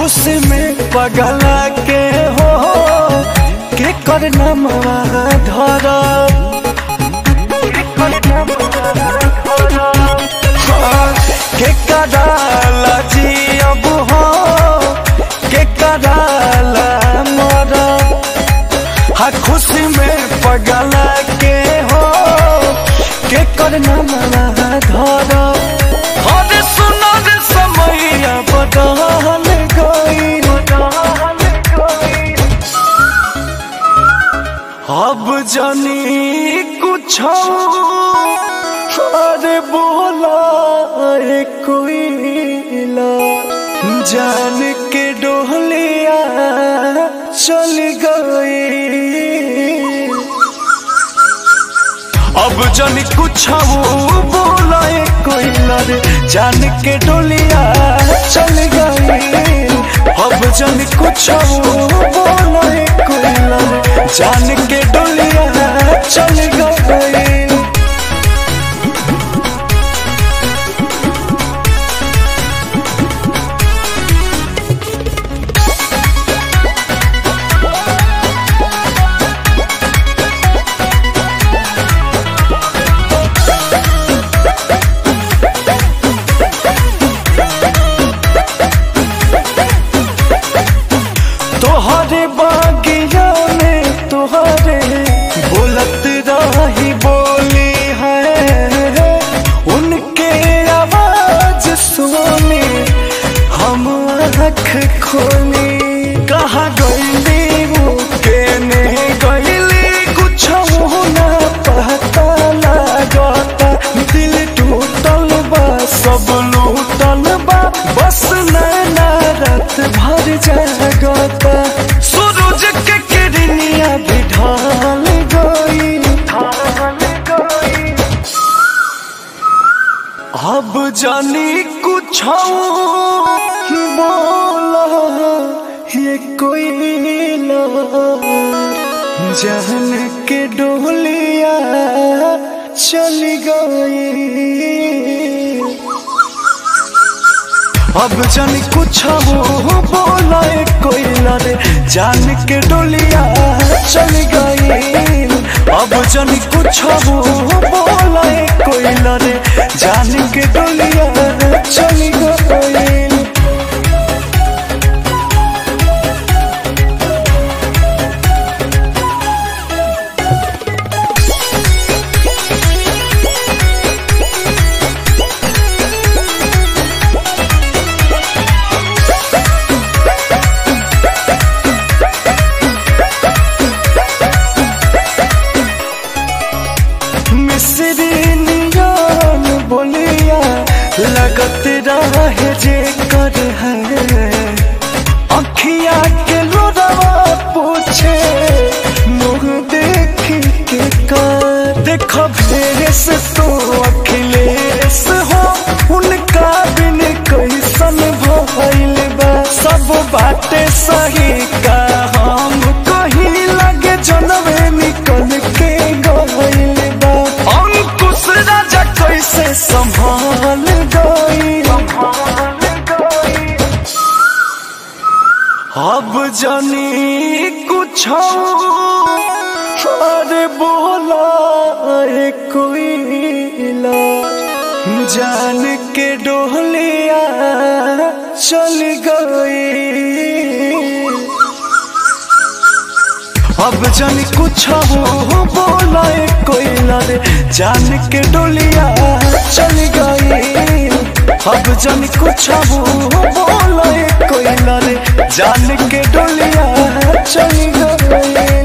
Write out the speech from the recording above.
खुशी में पगला के हो के करना धर के कराला जियब हो के कराला मर हाँ खुशी में पगला के हो के करना धर अरे सुनो रे समैया बदल गई अब जानी कुछ अरे बोला कोई जान के डोलिया चल गई अब जानी कुछ बोला कोई रे जान के डोलिया चल गई अब जानी कुछ बोला कोई रे जान के डोलिया चल गई तोहरे बागिया में तोहरे बोलत रही बोली है उनके आवाज सुनी हम आँख खोली कहाँ गईली वो केने गईली कुछ ना पता लागता दिल टूटल बा सब लूटल बा बस नैना रात भर जागता सूरज के किरनिया भी ढल गई अब जानी कुछ बोला ये कोई जान के डोलिया चल गई अब जानी कुछ बोला कोई रे जान के डोलिया चल गई अब जानी कुछ बोला कोई रे जान के डोलिया चल गई बोलिया लगत रहे जे कर है अखिया के लोरवा पूछे मुँह देख के कर देखो भेस तो अखिलेश हो उनका बिन कैसन भइल बा सब बातें सही का हम कहीं लगे जनवे निकल के गइल बा अंकुश राजा कैसे संभाल गई अब जानी कुछ अरे बोला कोई जान के डोलिया चल गई अब जानी कुछ बोला कोई रे जान के डोलिया चल गई अब जानी कुछ बोला कोई रे जान के डोलिया चल गई।